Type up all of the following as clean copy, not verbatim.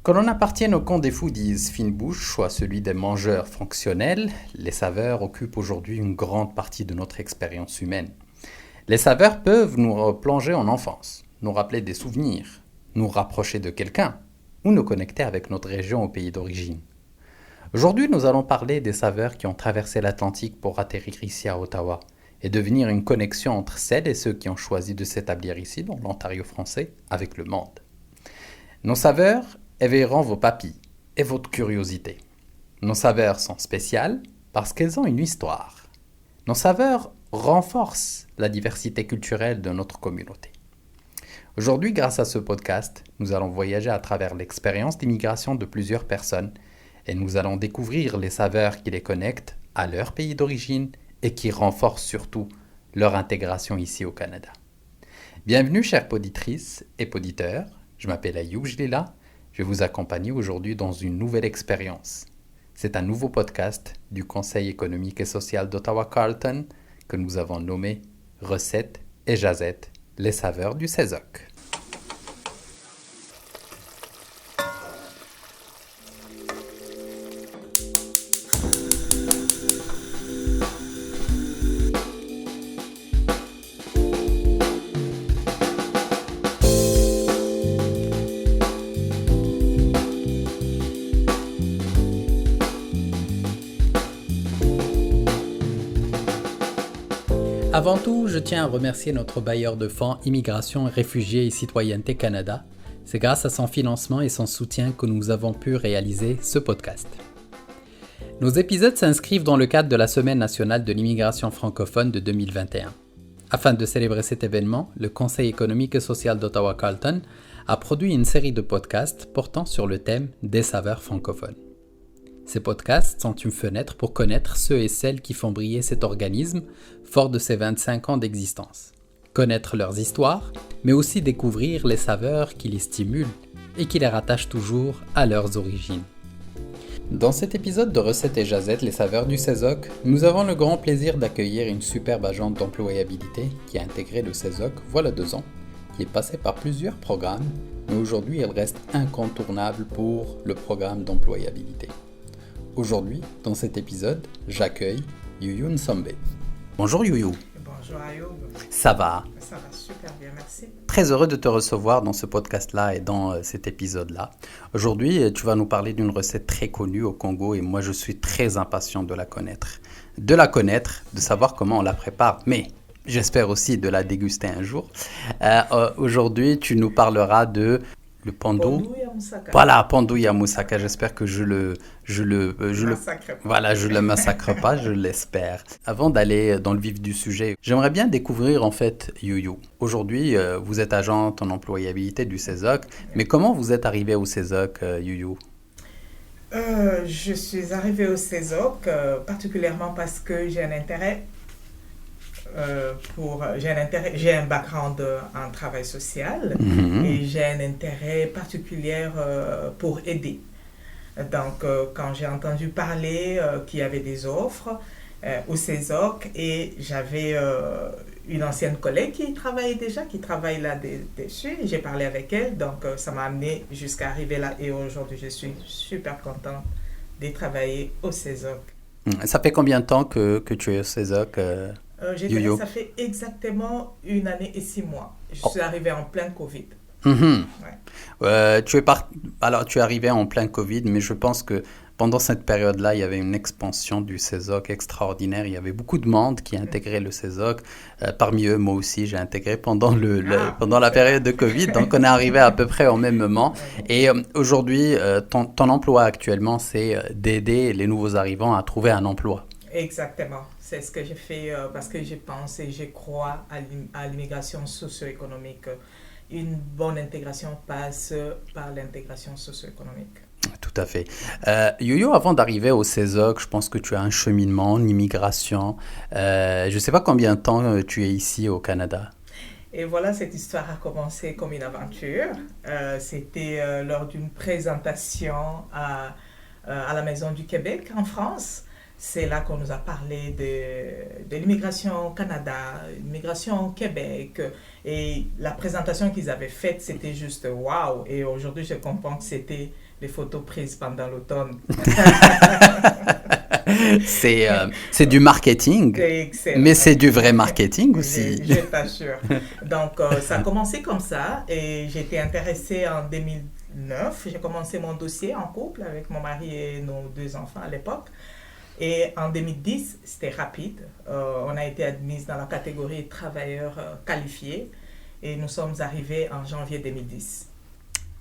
Que l'on appartienne au camp des foodies fine bouche ou à celui des mangeurs fonctionnels, les saveurs occupent aujourd'hui une grande partie de notre expérience humaine. Les saveurs peuvent nous replonger en enfance, nous rappeler des souvenirs, nous rapprocher de quelqu'un ou nous connecter avec notre région au pays d'origine. Aujourd'hui, nous allons parler des saveurs qui ont traversé l'Atlantique pour atterrir ici à Ottawa et devenir une connexion entre celles et ceux qui ont choisi de s'établir ici dans l'Ontario français avec le monde. Nos saveurs éveilleront vos papilles et votre curiosité. Nos saveurs sont spéciales parce qu'elles ont une histoire. Nos saveurs renforcent la diversité culturelle de notre communauté. Aujourd'hui, grâce à ce podcast, nous allons voyager à travers l'expérience d'immigration de plusieurs personnes et nous allons découvrir les saveurs qui les connectent à leur pays d'origine et qui renforcent surtout leur intégration ici au Canada. Bienvenue chères poditrices et poditeurs, je m'appelle Ayoub Jlila, je vais vous accompagner aujourd'hui dans une nouvelle expérience. C'est un nouveau podcast du Conseil économique et social d'Ottawa-Carleton que nous avons nommé Recettes et Jazettes, les saveurs du CESOC. Avant tout, je tiens à remercier notre bailleur de fonds Immigration, Réfugiés et Citoyenneté Canada. C'est grâce à son financement et son soutien que nous avons pu réaliser ce podcast. Nos épisodes s'inscrivent dans le cadre de la Semaine nationale de l'immigration francophone de 2021. Afin de célébrer cet événement, le Conseil économique et social d'Ottawa-Carleton a produit une série de podcasts portant sur le thème des saveurs francophones. Ces podcasts sont une fenêtre pour connaître ceux et celles qui font briller cet organisme fort de ses 25 ans d'existence. Connaître leurs histoires, mais aussi découvrir les saveurs qui les stimulent et qui les rattachent toujours à leurs origines. Dans cet épisode de Recettes et Jazettes, les saveurs du CESOC, nous avons le grand plaisir d'accueillir une superbe agente d'employabilité qui a intégré le CESOC voilà 2 ans, qui est passée par plusieurs programmes, mais aujourd'hui elle reste incontournable pour le programme d'employabilité. Aujourd'hui, dans cet épisode, j'accueille Youyou Nsombe. Bonjour Youyou. Bonjour Ayoub. Ça va? Ça va super bien, merci. Très heureux de te recevoir dans ce podcast-là et dans cet épisode-là. Aujourd'hui, tu vas nous parler d'une recette très connue au Congo et moi je suis très impatient de la connaître. De savoir comment on la prépare, mais j'espère aussi de la déguster un jour. Aujourd'hui, tu nous parleras de le pandou. Voilà, pandou ya moussaka. J'espère que je le massacre pas, je l'espère. Avant d'aller dans le vif du sujet, j'aimerais bien découvrir en fait Youyou. Aujourd'hui, vous êtes agente en employabilité du CESOC, mais comment vous êtes arrivée au CESOC, Youyou? Je suis arrivée au CESOC particulièrement parce que j'ai un intérêt j'ai un background en travail social et j'ai un intérêt particulier pour aider. Donc, quand j'ai entendu parler qu'il y avait des offres au CESOC et j'avais une ancienne collègue qui travaille là-dessus, j'ai parlé avec elle, donc ça m'a amené jusqu'à arriver là et aujourd'hui je suis super contente de travailler au CESOC. Ça fait combien de temps que tu es au CESOC Ça fait exactement 1 année et 6 mois. Je suis arrivée en plein Covid. Ouais. Tu es arrivé en plein Covid, mais je pense que pendant cette période-là, il y avait une expansion du CESOC extraordinaire. Il y avait beaucoup de monde qui intégrait le CESOC. Parmi eux, moi aussi, j'ai intégré pendant la période de Covid. Donc, on est arrivé à peu près au même moment. Et aujourd'hui, ton emploi actuellement, c'est d'aider les nouveaux arrivants à trouver un emploi. Exactement. C'est ce que j'ai fait parce que je pense et je crois à l'immigration socio-économique. Une bonne intégration passe par l'intégration socio-économique. Tout à fait. Youyou, avant d'arriver au CESOC, je pense que tu as un cheminement en immigration. Je ne sais pas combien de temps tu es ici au Canada. Et voilà, cette histoire a commencé comme une aventure. C'était lors d'une présentation à la Maison du Québec en France. C'est là qu'on nous a parlé de l'immigration au Canada, l'immigration au Québec. Et la présentation qu'ils avaient faite, c'était juste waouh. Et aujourd'hui, je comprends que c'était les photos prises pendant l'automne. C'est du marketing, Excellent. mais c'est du vrai marketing aussi. Je t'assure. Donc, ça a commencé comme ça et j'ai été intéressée en 2009. J'ai commencé mon dossier en couple avec mon mari et nos 2 enfants à l'époque. Et en 2010, c'était rapide. On a été admise dans la catégorie travailleurs qualifiés et nous sommes arrivés en janvier 2010.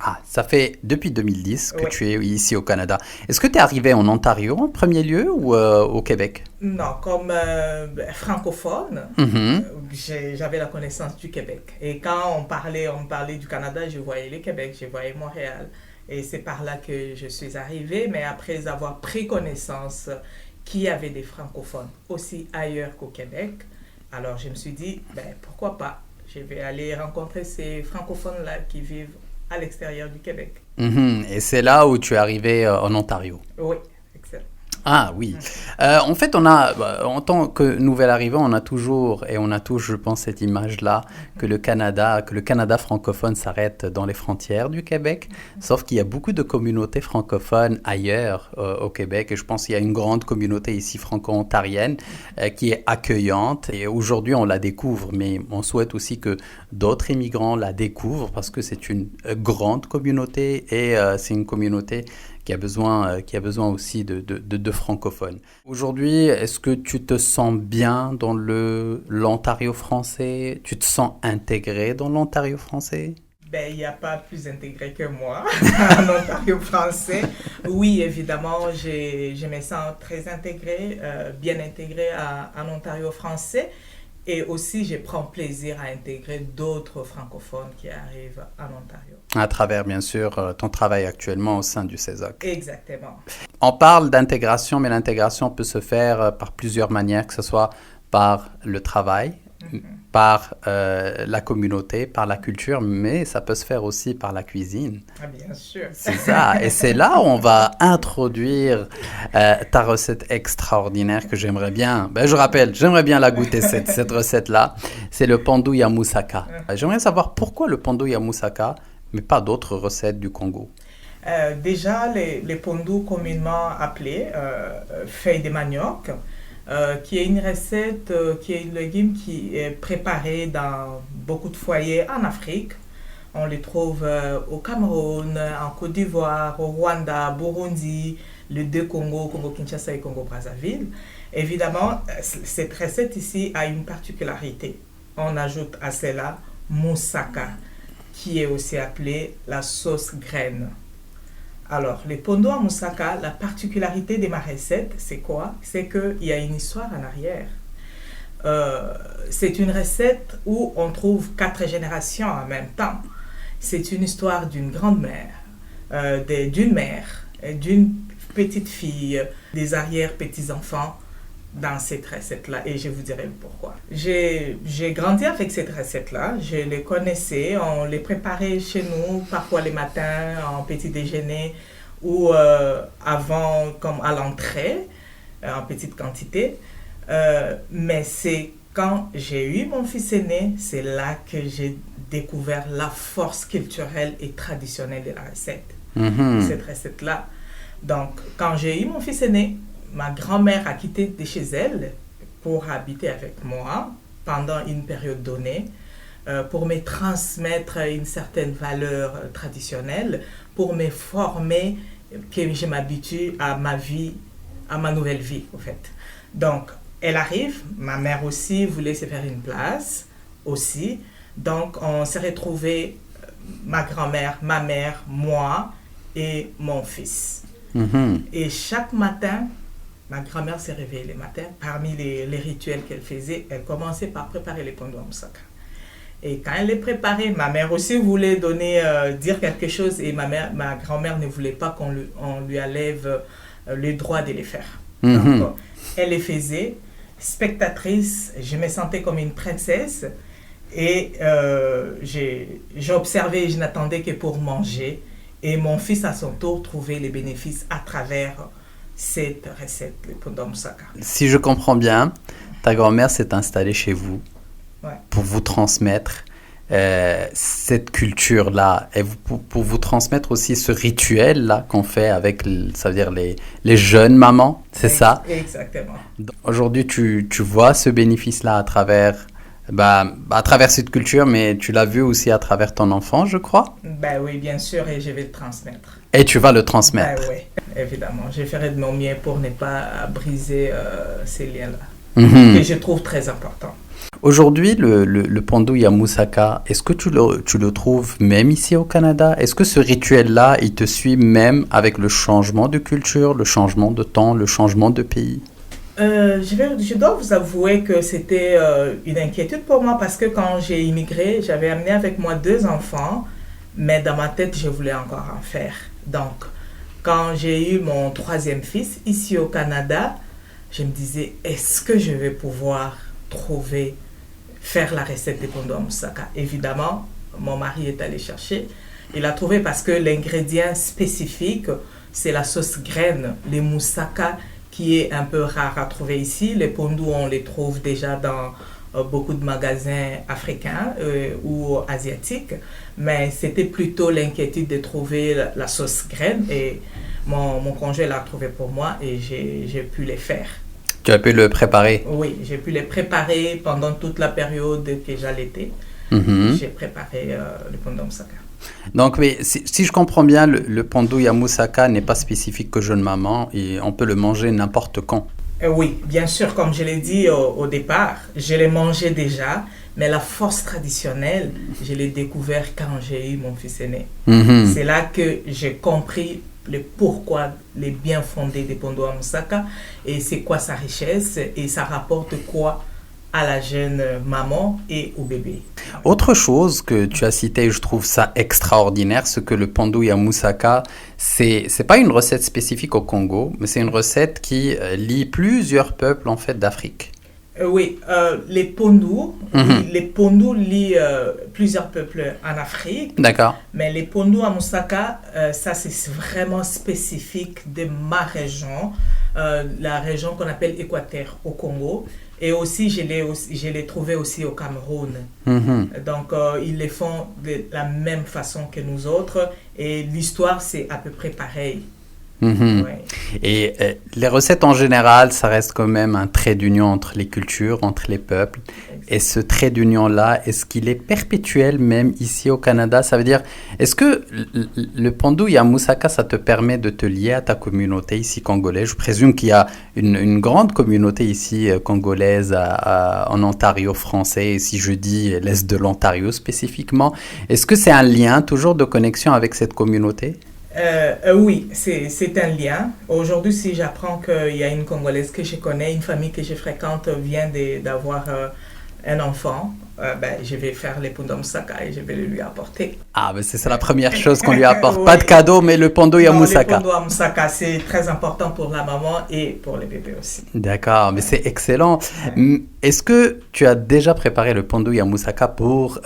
Ah, ça fait depuis 2010 que Oui. tu es ici au Canada. Est-ce que tu es arrivé en Ontario en premier lieu ou au Québec? Non, comme francophone, Mhm. j'avais la connaissance du Québec. Et quand on me parlait du Canada, je voyais le Québec, je voyais Montréal. Et c'est par là que je suis arrivée, mais après avoir pris connaissance qu'il y avait des francophones aussi ailleurs qu'au Québec, alors je me suis dit, pourquoi pas? Je vais aller rencontrer ces francophones-là qui vivent à l'extérieur du Québec. Mhm. Et c'est là où tu es arrivé en Ontario. Oui, excellent. Ah oui. En fait, en tant que nouvel arrivant, on a toujours, je pense, cette image-là que le Canada francophone s'arrête dans les frontières du Québec. Sauf qu'il y a beaucoup de communautés francophones ailleurs au Québec. Et je pense qu'il y a une grande communauté ici franco-ontarienne qui est accueillante. Et aujourd'hui, on la découvre. Mais on souhaite aussi que d'autres immigrants la découvrent parce que c'est une grande communauté et c'est une communauté qui a besoin aussi de francophones. Aujourd'hui, est-ce que tu te sens bien dans l'Ontario français? Tu te sens intégré dans l'Ontario français? Il n'y a pas plus intégré que moi en Ontario français. Oui, évidemment, je me sens très intégré, bien intégré en Ontario français. Et aussi, je prends plaisir à intégrer d'autres francophones qui arrivent en Ontario. À travers, bien sûr, ton travail actuellement au sein du CESOC. Exactement. On parle d'intégration, mais l'intégration peut se faire par plusieurs manières, que ce soit par le travail, par la communauté, par la culture, mais ça peut se faire aussi par la cuisine. Ah, bien sûr. C'est ça. Et c'est là où on va introduire ta recette extraordinaire que j'aimerais bien. Je rappelle, j'aimerais bien la goûter, cette recette-là. C'est le pandouille moussaka. J'aimerais savoir pourquoi le pandouille moussaka, mais pas d'autres recettes du Congo. Déjà, les pondous communément appelés feuilles de manioc, qui est une recette, qui est un légume qui est préparé dans beaucoup de foyers en Afrique. On les trouve au Cameroun, en Côte d'Ivoire, au Rwanda, Burundi, les 2 Congos, Congo-Kinshasa et Congo-Brazzaville. Évidemment, cette recette ici a une particularité. On ajoute à cela moussaka, qui est aussi appelée la sauce graine. Alors, les pondos à moussaka, la particularité de ma recette, c'est quoi? C'est qu'il y a une histoire en arrière. C'est une recette où on trouve 4 générations en même temps. C'est une histoire d'une grand-mère, d'une mère, d'une petite fille, des arrière-petits-enfants dans cette recette-là. Et je vous dirai pourquoi. J'ai grandi avec cette recette-là. Je les connaissais. On les préparait chez nous, parfois les matins, en petit déjeuner ou avant, comme à l'entrée, en petite quantité. Mais c'est quand j'ai eu mon fils aîné, c'est là que j'ai découvert la force culturelle et traditionnelle de la recette. Cette recette-là. Donc, quand j'ai eu mon fils aîné, ma grand-mère a quitté de chez elle pour habiter avec moi pendant une période donnée, pour me transmettre une certaine valeur traditionnelle, pour me former, que je m'habitue à ma vie, à ma nouvelle vie, en fait. Donc, elle arrive, ma mère aussi voulait se faire une place, aussi. Donc, on s'est retrouvés, ma grand-mère, ma mère, moi et mon fils. Et chaque matin, ma grand-mère s'est réveillée le matin. Parmi les rituels qu'elle faisait, elle commençait par préparer les pondos à moussaka. Et quand elle les préparait, ma mère aussi voulait dire quelque chose et ma grand-mère ne voulait pas qu'on lui enlève le droit de les faire. Donc, elle les faisait. Spectatrice, je me sentais comme une princesse et j'observais et je n'attendais que pour manger. Et mon fils, à son tour, trouvait les bénéfices à travers cette recette, le pondos à moussaka. Si je comprends bien, ta grand-mère s'est installée chez vous pour vous transmettre cette culture-là et pour vous transmettre aussi ce rituel-là qu'on fait avec, ça veut dire les jeunes mamans, c'est ça? Exactement. Aujourd'hui, tu vois ce bénéfice-là à travers cette culture, mais tu l'as vu aussi à travers ton enfant, je crois? Ben oui, bien sûr, et je vais le transmettre. Et tu vas le transmettre? Ben oui, évidemment. Je ferai de mon mieux pour ne pas briser ces liens-là, que je trouve très importants. Aujourd'hui, le pendouille à moussaka, est-ce que tu le trouves même ici au Canada? Est-ce que ce rituel-là, il te suit même avec le changement de culture, le changement de temps, le changement de pays? Je dois vous avouer que c'était une inquiétude pour moi parce que quand j'ai immigré, j'avais amené avec moi 2 enfants, mais dans ma tête, je voulais encore en faire. Donc, quand j'ai eu mon 3e fils ici au Canada, je me disais, est-ce que je vais pouvoir faire la recette des pendouilles à moussaka? Évidemment, mon mari est allé chercher. Il a trouvé parce que l'ingrédient spécifique, c'est la sauce graine, les moussaka, qui est un peu rare à trouver ici. Les pondous, on les trouve déjà dans beaucoup de magasins africains ou asiatiques, mais c'était plutôt l'inquiétude de trouver la sauce graine et mon conjoint l'a trouvé pour moi et j'ai pu les faire. Tu as pu le préparer? Oui, j'ai pu les préparer pendant toute la période que j'allaitais. J'ai préparé le pendouille à moussaka. Donc, mais si je comprends bien, le pendouille à moussaka n'est pas spécifique que jeune maman et on peut le manger n'importe quand. Oui, bien sûr, comme je l'ai dit au départ, je l'ai mangé déjà, mais la force traditionnelle, je l'ai découvert quand j'ai eu mon fils aîné. C'est là que j'ai compris le pourquoi, les bien fondés des pendouilles à moussaka et c'est quoi sa richesse et ça rapporte quoi à la jeune maman et au bébé. Autre chose que tu as cité, et je trouve ça extraordinaire, c'est que le pendouille à moussaka, c'est pas une recette spécifique au Congo, mais c'est une recette qui lie plusieurs peuples en fait d'Afrique. Oui, les pondous lient plusieurs peuples en Afrique. D'accord. Mais les pondous à moussaka, ça c'est vraiment spécifique de ma région, la région qu'on appelle Équateur au Congo. Et aussi, je l'ai trouvé aussi au Cameroun. Donc, ils les font de la même façon que nous autres. Et l'histoire, c'est à peu près pareil. Ouais. Et les recettes en général, ça reste quand même un trait d'union entre les cultures, entre les peuples. Exactement. Et ce trait d'union-là, est-ce qu'il est perpétuel même ici au Canada? Ça veut dire, est-ce que le pendouille à moussaka, ça te permet de te lier à ta communauté ici congolaise? Je présume qu'il y a une grande communauté ici congolaise en Ontario français, et si je dis l'Est de l'Ontario spécifiquement. Est-ce que c'est un lien toujours de connexion avec cette communauté? Oui, c'est un lien. Aujourd'hui, si j'apprends qu'il y a une Congolaise que je connais, une famille que je fréquente vient d'avoir un enfant, je vais faire les pendouilles à moussaka et je vais le lui apporter. Ah, mais c'est la première chose qu'on lui apporte. Oui. Pas de cadeau, mais le pendouille à moussaka. Le pendouille à moussaka, c'est très important pour la maman et pour les bébés aussi. D'accord, mais c'est excellent. Est-ce que tu as déjà préparé le pendouille à moussaka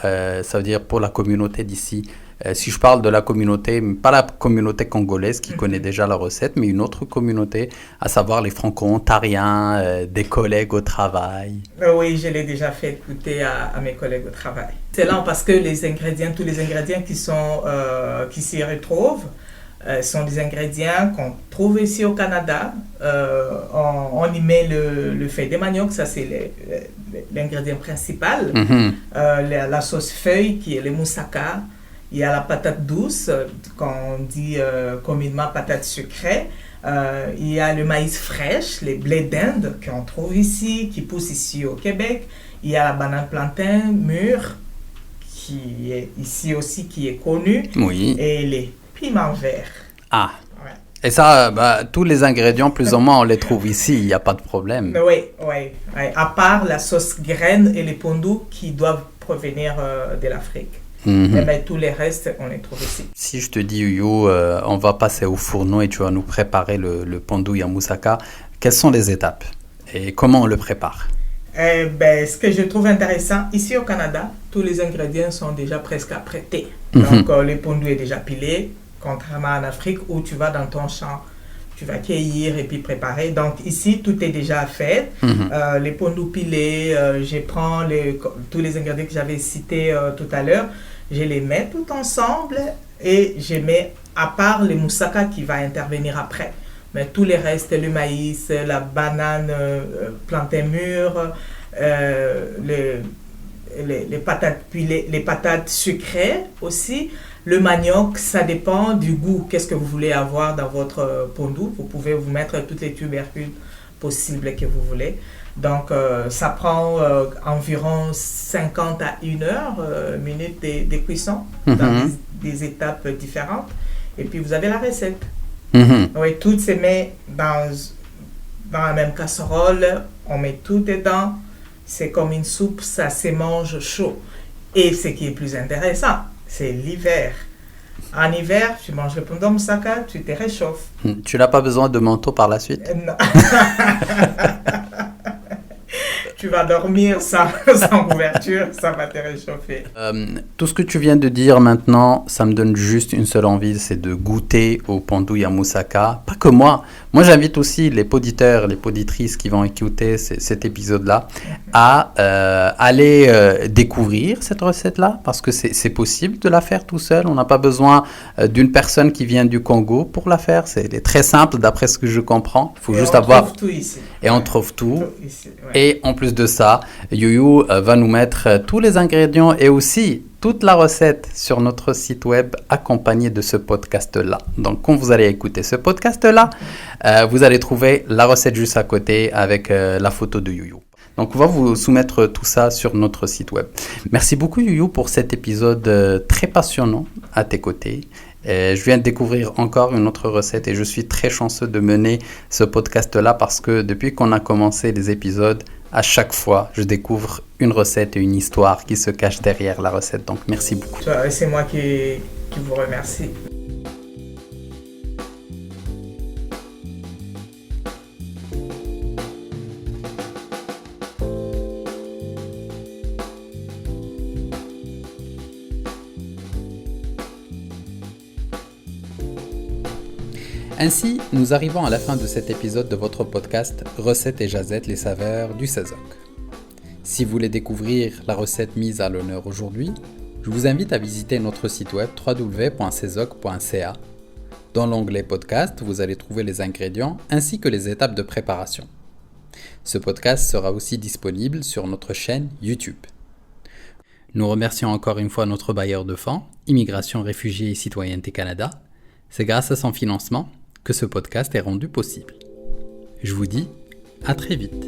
ça veut dire pour la communauté d'ici? Si je parle de la communauté, pas la communauté congolaise qui connaît déjà la recette, mais une autre communauté, à savoir les franco-ontariens, des collègues au travail. Oui, je l'ai déjà fait goûter à mes collègues au travail. C'est là parce que tous les ingrédients qui s'y retrouvent sont des ingrédients qu'on trouve ici au Canada. On y met le feuille de manioc, ça c'est l'ingrédient principal. La sauce feuille qui est le moussaka. Il y a la patate douce, qu'on dit communément patate sucrée. Il y a le maïs fraîche, les blés d'Inde qu'on trouve ici, qui poussent ici au Québec. Il y a la banane plantain mûre, qui est ici aussi, qui est connue. Oui. Et les piments verts. Ah. Ouais. Et ça, tous les ingrédients, plus ou moins, on les trouve ici, il n'y a pas de problème. Oui. À part la sauce graine et les pondous qui doivent provenir de l'Afrique. Mais tous les restes, on les trouve ici. Si je te dis, Uyo, on va passer au fourneau et tu vas nous préparer le pendouille à moussaka, quelles sont les étapes et comment on le prépare? Ce que je trouve intéressant, ici au Canada, tous les ingrédients sont déjà presque apprêtés. Donc, le pendouille est déjà pilé, contrairement en Afrique où tu vas dans ton champ, tu vas cueillir et puis préparer. Donc ici, tout est déjà fait. Les pondous pilés, je prends tous les ingrédients que j'avais cités tout à l'heure, je les mets tout ensemble et je mets à part les moussaka qui va intervenir après. Mais tous les restes, le maïs, la banane, plantain mûr, les patates pilées, les patates sucrées aussi. Le manioc, ça dépend du goût. Qu'est-ce que vous voulez avoir dans votre pondou? Vous pouvez vous mettre toutes les tubercules possibles que vous voulez. Donc, ça prend environ 50 à 1 heure, minutes de cuisson dans des étapes différentes. Et puis, vous avez la recette. Oui, tout se met dans la même casserole. On met tout dedans. C'est comme une soupe, ça se mange chaud. Et ce qui est plus intéressant, c'est l'hiver. En hiver, tu manges le pondou moussaka, tu te réchauffes. Tu n'as pas besoin de manteau par la suite? Non. Tu vas dormir sans couverture, ça va te réchauffer. Tout ce que tu viens de dire maintenant, ça me donne juste une seule envie, c'est de goûter au pondou moussaka. Pas que moi. Moi, j'invite aussi les poditeurs, les poditrices qui vont écouter cet épisode-là à aller découvrir cette recette-là, parce que c'est possible de la faire tout seul. On n'a pas besoin d'une personne qui vient du Congo pour la faire. C'est très simple, d'après ce que je comprends. Il faut juste avoir... On trouve tout ici. Et on trouve tout. Ici, ouais. Et en plus de ça, Youyou va nous mettre tous les ingrédients et aussi toute la recette sur notre site web accompagné de ce podcast-là. Donc, quand vous allez écouter ce podcast-là, vous allez trouver la recette juste à côté avec la photo de Youyou. Donc, on va vous soumettre tout ça sur notre site web. Merci beaucoup, Youyou, pour cet épisode très passionnant à tes côtés. Je viens de découvrir encore une autre recette et je suis très chanceux de mener ce podcast-là parce que depuis qu'on a commencé les épisodes, à chaque fois, je découvre une recette et une histoire qui se cache derrière la recette. Donc, merci beaucoup. C'est moi qui vous remercie. Ainsi, nous arrivons à la fin de cet épisode de votre podcast Recettes et Jazettes, les saveurs du Cézoc. Si vous voulez découvrir la recette mise à l'honneur aujourd'hui, je vous invite à visiter notre site web www.cezoc.ca. Dans l'onglet podcast, vous allez trouver les ingrédients ainsi que les étapes de préparation. Ce podcast sera aussi disponible sur notre chaîne YouTube. Nous remercions encore une fois notre bailleur de fonds, Immigration, Réfugiés et Citoyenneté Canada. C'est grâce à son financement que ce podcast est rendu possible. Je vous dis à très vite.